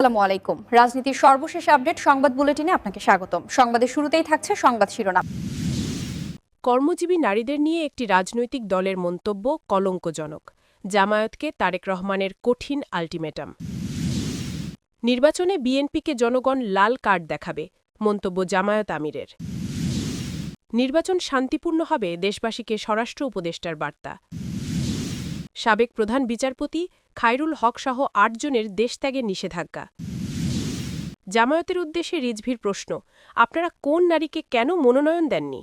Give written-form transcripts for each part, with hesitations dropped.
আসসালামু আলাইকুম। রাজনীতির সর্বশেষ আপডেট সংবাদ বুলেটিনে আপনাকে স্বাগতম। সংবাদের শুরুতেই থাকছে সংবাদ শিরোনাম। কর্মজীবী নারীদের নিয়ে একটি রাজনৈতিক দলের মন্তব্য কলঙ্কজনক। জামায়াতকে তারেক রহমানের কঠিন আল্টিমেটাম। নির্বাচনে বিএনপিকে জনগণ লাল কার্ড দেখাবে, মন্তব্য জামায়াত আমিরের। নির্বাচন শান্তিপূর্ণ হবে, দেশবাসীকে স্বরাষ্ট্র উপদেষ্টার বার্তা। সাবেক প্রধান বিচারপতি খায়রুল হক সহ ৮ জনের দেশত্যাগের নিষেধাজ্ঞা। জামায়াতের উদ্দেশ্যে রিজভির প্রশ্ন, আপনারা কোন নারীকে কেন মনোনয়ন দেননি?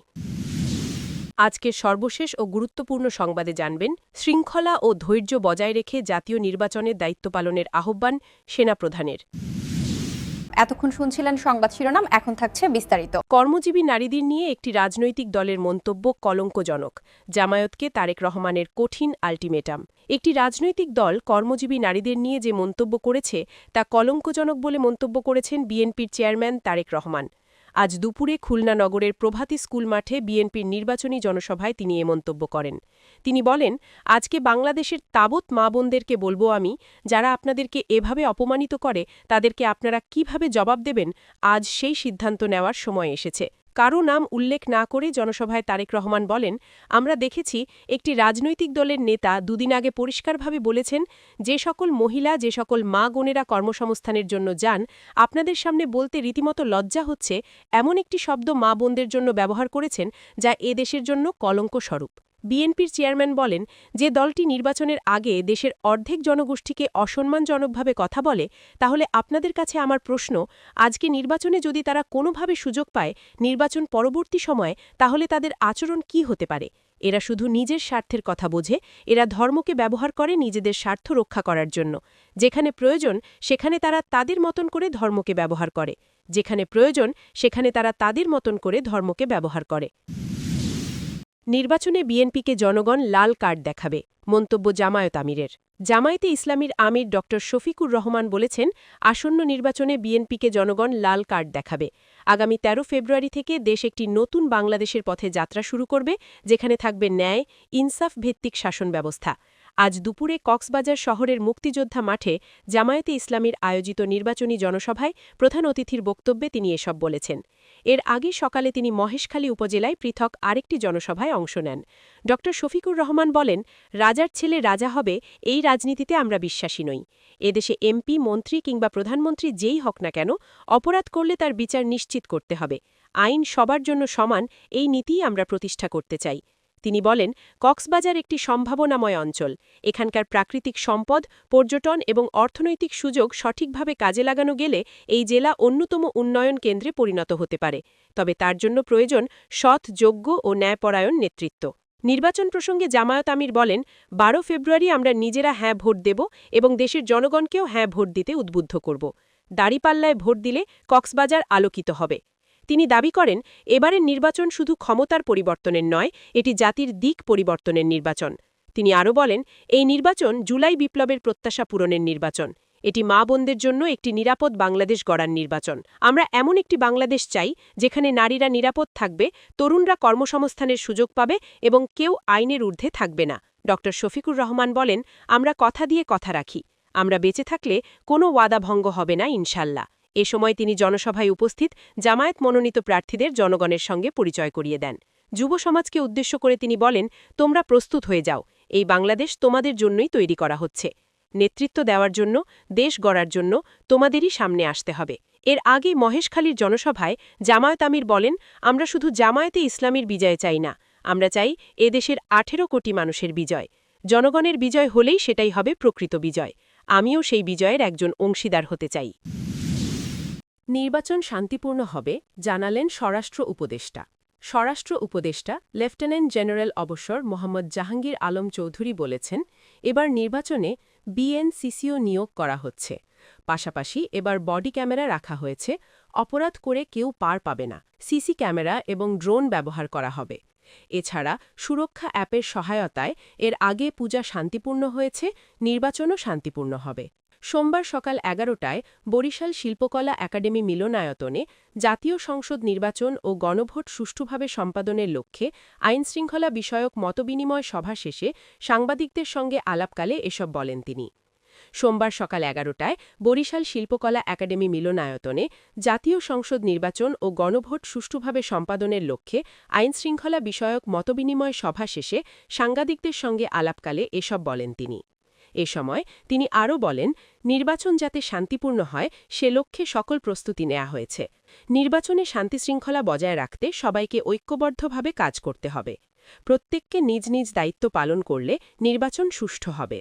আজকের সর্বশেষ ও গুরুত্বপূর্ণ সংবাদে জানবেন, শৃঙ্খলা ও ধৈর্য বজায় রেখে জাতীয় নির্বাচনের দায়িত্ব পালনের আহ্বান সেনাপ্রধানের। এতক্ষণ শুনছিলেন সংবাদ শিরোনাম, এখন থাকছে বিস্তারিত। কর্মজীবী নারীদের নিয়ে একটি রাজনৈতিক দলের মন্তব্য কলঙ্কজনক। জামায়াতকে তারেক রহমানের কঠিন আল্টিমেটাম। একটি রাজনৈতিক দল কর্মজীবী নারীদের নিয়ে যে মন্তব্য করেছে তা কলঙ্কজনক বলে মন্তব্য করেছেন বিএনপির চেয়ারম্যান তারেক রহমান। আজ দুপুরে খুলনা নগরের প্রভাতী স্কুল মাঠে বিএনপির নির্বাচনী জনসভায় তিনি এ মন্তব্য করেন। তিনি বলেন, আজকে বাংলাদেশের তাবৎ মা বোনদেরকে বলবো আমি, যারা আপনাদেরকে এভাবে অপমানিত করে তাদেরকে আপনারা কিভাবে জবাব দেবেন, আজ সেই সিদ্ধান্ত নেওয়ার সময় এসেছে। কারো নাম উল্লেখ না করে জনসভায় তারেক রহমান বলেন, আমরা দেখেছি একটি রাজনৈতিক দলের নেতা দুদিন আগে পরিষ্কারভাবে বলেছেন, যে সকল মহিলা, যে সকল মা বোনেরা কর্মসংস্থানের জন্য যান, আপনাদের সামনে বলতে রীতিমতো লজ্জা হচ্ছে এমন একটি শব্দ মা বোনদের জন্য ব্যবহার করেছেন যা এ দেশের জন্য কলঙ্কস্বরূপ। বিএনপির চেয়ারম্যান বলেন, যে দলটি নির্বাচনের আগে দেশের অর্ধেক জনগোষ্ঠীকে অসম্মানজনকভাবে কথা বলে, তাহলে আপনাদের কাছে আমার প্রশ্ন, আজকে নির্বাচনে যদি তারা কোনোভাবে সুযোগ পায় নির্বাচন পরবর্তী সময়ে, তাহলে তাদের আচরণ কি হতে পারে? এরা শুধু নিজের স্বার্থের কথা বোঝে, এরা ধর্মকে ব্যবহার করে নিজেদের স্বার্থ রক্ষা করার জন্য। যেখানে প্রয়োজন সেখানে তারা তাদের মতন করে ধর্মকে ব্যবহার করে, যেখানে প্রয়োজন সেখানে তারা তাদের মতন করে ধর্মকে ব্যবহার করে। নির্বাচনে বিএনপিকে জনগণ লাল কার্ড দেখাবে, মন্তব্য জামায়াত আমিরের। জামায়াতে ইসলামীর আমির ড শফিকুর রহমান বলেছেন, আসন্ন নির্বাচনে বিএনপিকে জনগণ লাল কার্ড দেখাবে। আগামী ১৩ ফেব্রুয়ারি থেকে দেশ একটি নতুন বাংলাদেশের পথে যাত্রা শুরু করবে, যেখানে থাকবে ন্যায়, ইনসাফ ভিত্তিক শাসন ব্যবস্থা। আজ দুপুরে কক্সবাজার শহরের মুক্তিযোদ্ধা মাঠে জামায়াতে ইসলামীর আয়োজিত নির্বাচনী জনসভায় প্রধান অতিথির বক্তব্যে তিনি এসব বলেছেন। এর আগে সকালে তিনি মহেশখালী উপজেলায় পৃথক আরেকটি জনসভায় অংশ নেন। ড শফিকুর রহমান বলেন, রাজার ছেলে রাজা হবে, এই রাজনীতিতে আমরা বিশ্বাসী নই। এদেশে এমপি, মন্ত্রী কিংবা প্রধানমন্ত্রী যেই হক না কেন, অপরাধ করলে তার বিচার নিশ্চিত করতে হবে। আইন সবার জন্য সমান, এই নীতিই আমরা প্রতিষ্ঠা করতে চাই। তিনি বলেন, কক্সবাজার একটি সম্ভাবনাময় অঞ্চল। এখানকার প্রাকৃতিক সম্পদ, পর্যটন এবং অর্থনৈতিক সুযোগ সঠিকভাবে কাজে লাগানো গেলে এই জেলা অন্যতম উন্নয়ন কেন্দ্রে পরিণত হতে পারে। তবে তার জন্য প্রয়োজন সৎ, যোগ্য ও ন্যায়পরায়ণ নেতৃত্ব। নির্বাচন প্রসঙ্গে জামায়াত আমির বলেন, ১২ ফেব্রুয়ারি আমরা নিজেরা হ্যাঁ ভোট দেব এবং দেশের জনগণকেও হ্যাঁ ভোট দিতে উদ্বুদ্ধ করব। দাঁড়িপাল্লায় ভোট দিলে কক্সবাজার আলোকিত হবে। তিনি দাবি করেন, এবারের নির্বাচন শুধু ক্ষমতার পরিবর্তনের নয়, এটি জাতির দিক পরিবর্তনের নির্বাচন। তিনি আরও বলেন, এই নির্বাচন জুলাই বিপ্লবের প্রত্যাশা পূরণের নির্বাচন। এটি মা বোনদের জন্য একটি নিরাপদ বাংলাদেশ গড়ার নির্বাচন। আমরা এমন একটি বাংলাদেশ চাই যেখানে নারীরা নিরাপদ থাকবে, তরুণরা কর্মসংস্থানের সুযোগ পাবে এবং কেউ আইনের ঊর্ধ্বে থাকবে না। ড শফিকুর রহমান বলেন, আমরা কথা দিয়ে কথা রাখি। আমরা বেঁচে থাকলে কোনো ওয়াদা ভঙ্গ হবে না ইনশাল্লাহ। এ সময় তিনি জনসভায় উপস্থিত জামায়াত মনোনীত প্রার্থীদের জনগণের সঙ্গে পরিচয় করিয়ে দেন। যুব সমাজকে উদ্দেশ্য করে তিনি বলেন, তোমরা প্রস্তুত হয়ে যাও, এই বাংলাদেশ তোমাদের জন্যই তৈরি করা হচ্ছে। নেতৃত্ব দেওয়ার জন্য, দেশ গড়ার জন্য তোমাদেরই সামনে আসতে হবে। এর আগে মহেশখালীর জনসভায় জামায়াত আমির বলেন, আমরা শুধু জামায়াতে ইসলামীর বিজয় চাই না, আমরা চাই এদেশের ১৮ কোটি মানুষের বিজয়। জনগণের বিজয় হলেই সেটাই হবে প্রকৃত বিজয়। আমিও সেই বিজয়ের একজন অংশীদার হতে চাই। নির্বাচন শান্তিপূর্ণ হবে, জানালেন স্বরাষ্ট্র উপদেষ্টা। স্বরাষ্ট্র উপদেষ্টা লেফটেন্যান্ট জেনারেল অবসর মোহাম্মদ জাহাঙ্গীর আলম চৌধুরী বলেছেন, এবার নির্বাচনে বিএনসিসিও নিয়োগ করা হচ্ছে। পাশাপাশি এবার বডি ক্যামেরা রাখা হয়েছে, অপরাধ করে কেউ পার পাবে না। সিসি ক্যামেরা এবং ড্রোন ব্যবহার করা হবে। এছাড়া সুরক্ষা অ্যাপের সহায়তায় এর আগে পূজা শান্তিপূর্ণ হয়েছে, নির্বাচনও শান্তিপূর্ণ হবে। সোমবার সকাল ১১টায় বরিশাল শিল্পকলা একাডেমি মিলনায়তনে জাতীয় সংসদ নির্বাচন ও গণভোট সুষ্ঠুভাবে সম্পাদনের লক্ষ্যে আইনশৃঙ্খলা বিষয়ক মতবিনিময় সভা শেষে সাংবাদিকদের সঙ্গে আলাপকালে এসব বলেন তিনি। সোমবার সকাল 11টায় বরিশাল শিল্পকলা একাডেমি মিলনায়তনে জাতীয় সংসদ নির্বাচন ও গণভোট সুষ্ঠুভাবে সম্পাদনের লক্ষ্যে আইনশৃঙ্খলা বিষয়ক মতবিনিময় সভা শেষে সাংবাদিকদের সঙ্গে আলাপকালে এসব বলেন তিনি। এ সময় তিনি আরও বলেন, নির্বাচন যাতে শান্তিপূর্ণ হয় সে লক্ষ্যে সকল প্রস্তুতি নেওয়া হয়েছে। নির্বাচনে শান্তিশৃঙ্খলা বজায় রাখতে সবাইকে ঐক্যবদ্ধভাবে কাজ করতে হবে। প্রত্যেককে নিজ নিজ দায়িত্ব পালন করলে নির্বাচন সুষ্ঠু হবে।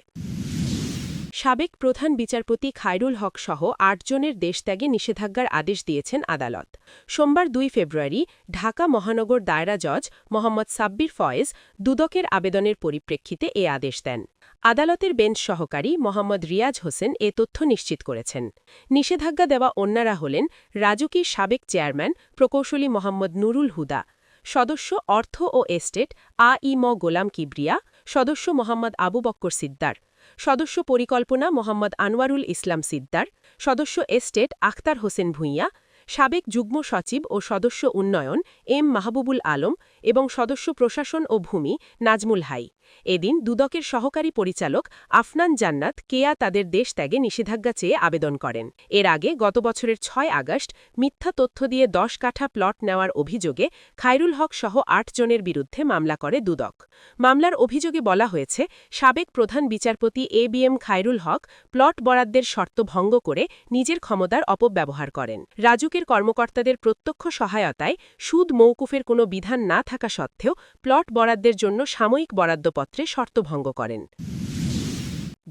সাবেক প্রধান বিচারপতি খায়রুল হক সহ ৮ জনের দেশত্যাগে নিষেধাজ্ঞার আদেশ দিয়েছেন আদালত। সোমবার ২ ফেব্রুয়ারি ঢাকা মহানগর দায়রা জজ মোহাম্মদ সাব্বির ফয়েজ দুদকের আবেদনের পরিপ্রেক্ষিতে এ আদেশ দেন। আদালতের বেঞ্চ সহকারী মোহাম্মদ রিয়াজ হোসেন এ তথ্য নিশ্চিত করেছেন। নিষেধাজ্ঞা দেওয়া অন্যরা হলেন রাজুকির সাবেক চেয়ারম্যান প্রকৌশলী মোহাম্মদ নুরুল হুদা, সদস্য অর্থ ও এস্টেট আ.ই.ম গোলাম কিবরিয়া, সদস্য মোহাম্মদ আবু বক্কর সিদ্দার, সদস্য পরিকল্পনা মোহাম্মদ আনোয়ারুল ইসলাম সিদ্দার, সদস্য এস্টেট আখতার হোসেন ভূঁইয়া, সাবেক যুগ্ম সচিব ও সদস্য উন্নয়ন এম মাহবুবুল আলম এবং সদস্য প্রশাসন ও ভূমি নাজমুল হাই। এদিন দুদকের সহকারী পরিচালক আফনান জান্নাত কেয়া তাদের দেশত্যাগে নিষেধাজ্ঞা চেয়ে আবেদন করেন। এর আগে গত বছরের ৬ আগস্ট মিথ্যা তথ্য দিয়ে ১০ কাঠা প্লট নেওয়ার অভিযোগে খায়রুল হক সহ ৮ জনের বিরুদ্ধে মামলা করে দুদক। মামলার অভিযোগে বলা হয়েছে, সাবেক প্রধান বিচারপতি এ.বি.এম খায়রুল হক প্লট বরাদ্দের শর্ত ভঙ্গ করে নিজের ক্ষমতার অপব্যবহার করেন। রাজুকের কর্মকর্তাদের প্রত্যক্ষ সহায়তায় সুদ মওকুফের কোনো বিধান না থাকা সত্ত্বেও প্লট বরাদ্দের জন্য সাময়িক বরাদ্দপত্রে শর্ত ভঙ্গ করেন।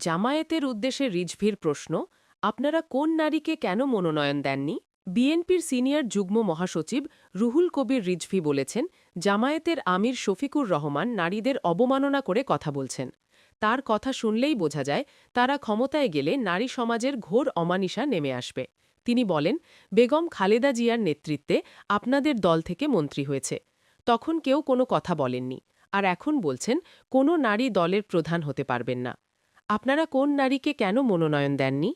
জামায়াতের উদ্দেশ্যে রিজভির প্রশ্ন, আপনারা কোন নারীকে কেন মনোনয়ন দেননি? বিএনপির সিনিয়র যুগ্ম মহাসচিব রুহুল কবির রিজভী বলেছেন, জামায়াতের আমির শফিকুর রহমান নারীদের অবমাননা করে কথা বলছেন। তার কথা শুনলেই বোঝা যায় তারা ক্ষমতায় গেলে নারী সমাজের ঘোর অমানিশা নেমে আসবে। তিনি বলেন, বেগম খালেদা জিয়ার নেতৃত্বে আপনাদের দল থেকে মন্ত্রী হয়েছে, তখন কেউ কোনো কথা বলেননি, আর এখন বলছেন কোনো নারী দলের প্রধান হতে পারবেন না। আপনারা কোন নারীকে কেন মনোনয়ন দেননি?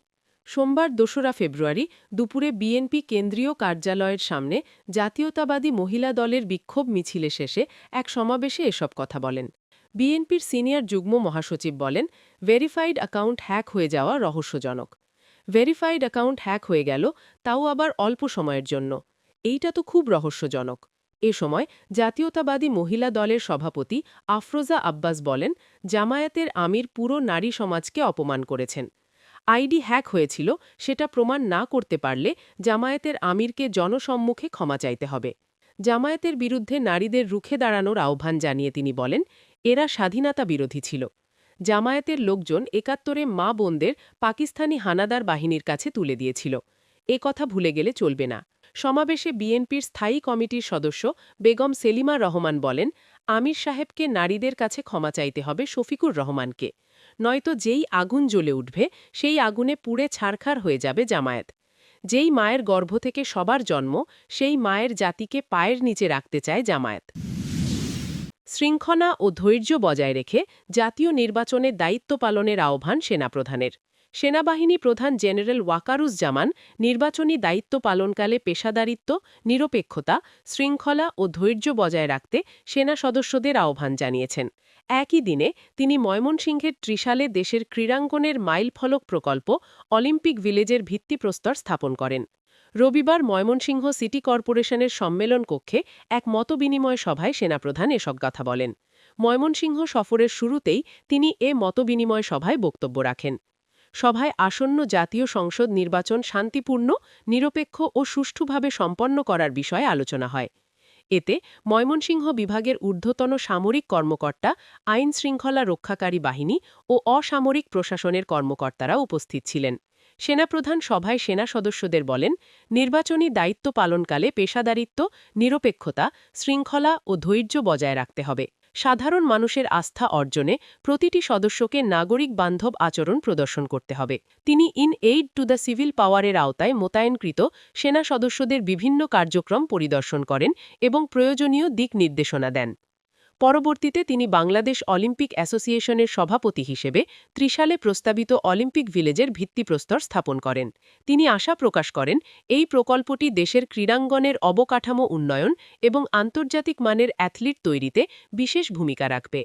সোমবার ২রা ফেব্রুয়ারি দুপুরে বিএনপি কেন্দ্রীয় কার্যালয়ের সামনে জাতীয়তাবাদী মহিলা দলের বিক্ষোভ মিছিলে শেষে এক সমাবেশে এসব কথা বলেন। বিএনপির সিনিয়র যুগ্ম মহাসচিব বলেন, ভেরিফাইড অ্যাকাউন্ট হ্যাক হয়ে যাওয়া রহস্যজনক। ভেরিফাইড অ্যাকাউন্ট হ্যাক হয়ে গেল, তাও আবার অল্প সময়ের জন্য। এইটা তো খুব রহস্যজনক। এ সময় জাতীয়তাবাদী মহিলা দলের সভাপতি আফরোজা আব্বাস বলেন, জামায়াতের আমির পুরো নারী সমাজকে অপমান করেছেন। আইডি হ্যাক হয়েছিল সেটা প্রমাণ না করতে পারলে জামায়াতের আমিরকে জনসম্মুখে ক্ষমা চাইতে হবে। জামায়াতের বিরুদ্ধে নারীদের রুখে দাঁড়ানোর আহ্বান জানিয়ে তিনি বলেন, এরা স্বাধীনতা বিরোধী ছিল। জামায়াতের লোকজন ৭১-এ মা বোনদের পাকিস্তানি হানাদার বাহিনীর কাছে তুলে দিয়েছিল। এ কথা ভুলে গেলে চলবে না। সমাবেশে বিএনপির স্থায়ী কমিটির সদস্য বেগম সেলিমা রহমান বলেন, আমির সাহেবকে নারীদের কাছে ক্ষমা চাইতে হবে শফিকুর রহমানকে, নয়তো যেই আগুন জ্বলে উঠবে সেই আগুনে পুড়ে ছারখার হয়ে যাবে জামায়াত। যেই মায়ের গর্ভ থেকে সবার জন্ম, সেই মায়ের জাতিকে পায়ের নিচে রাখতে চায় জামায়াত। শৃঙ্খলা ও ধৈর্য বজায় রেখে জাতীয় নির্বাচনে দায়িত্ব পালনের আহ্বান সেনাপ্রধানের। সেনাবাহিনী প্রধান জেনারেল ওয়াকারুজ্জামান নির্বাচনী দায়িত্ব পালনকালে পেশাদারিত্ব, নিরপেক্ষতা, শৃঙ্খলা ও ধৈর্য বজায় রাখতে সেনা সদস্যদের আহ্বান জানিয়েছেন। একই দিনে তিনি ময়মনসিংহের ত্রিশালে দেশের ক্রীড়াঙ্গনের মাইলফলক প্রকল্প অলিম্পিক ভিলেজের ভিত্তিপ্রস্তর স্থাপন করেন। রবিবার ময়মনসিংহ সিটি কর্পোরেশনের সম্মেলন কক্ষে এক মতবিনিময় সভায় সেনাপ্রধান এসব কথা বলেন। ময়মনসিংহ সফরের শুরুতেই তিনি এ মতবিনিময় সভায় বক্তব্য রাখেন। সভায় আসন্ন জাতীয় সংসদ নির্বাচন শান্তিপূর্ণ, নিরপেক্ষ ও সুষ্ঠুভাবে সম্পন্ন করার বিষয়ে আলোচনা হয়। এতে ময়মনসিংহ বিভাগের ঊর্ধ্বতন সামরিক কর্মকর্তা, আইন শৃঙ্খলা রক্ষাকারী বাহিনী ও অসামরিক প্রশাসনের কর্মকর্তারা উপস্থিত ছিলেন। সেনাপ্রধান সভায় সেনা সদস্যদের বলেন, নির্বাচনী দায়িত্ব পালনকালে পেশাদারিত্ব, নিরপেক্ষতা, শৃঙ্খলা ও ধৈর্য বজায় রাখতে হবে। সাধারণ মানুষের আস্থা অর্জনে প্রতিটি সদস্যকে নাগরিক বান্ধব আচরণ প্রদর্শন করতে হবে। তিনি in aid to the civil পাওয়ারের আওতায় মোতায়েনকৃত সেনা সদস্যদের বিভিন্ন কার্যক্রম পরিদর্শন করেন এবং প্রয়োজনীয় দিক নির্দেশনা দেন। পরবর্তীতে তিনি বাংলাদেশ অলিম্পিক অ্যাসোসিয়েশনের সভাপতি হিসেবে ত্রিশালে প্রস্তাবিত অলিম্পিক ভিলেজের ভিত্তিপ্রস্তর স্থাপন করেন। তিনি আশা প্রকাশ করেন, এই প্রকল্পটি দেশের ক্রীড়াঙ্গনের অবকাঠামো উন্নয়ন এবং আন্তর্জাতিক মানের অ্যাথলিট তৈরিতে বিশেষ ভূমিকা রাখবে।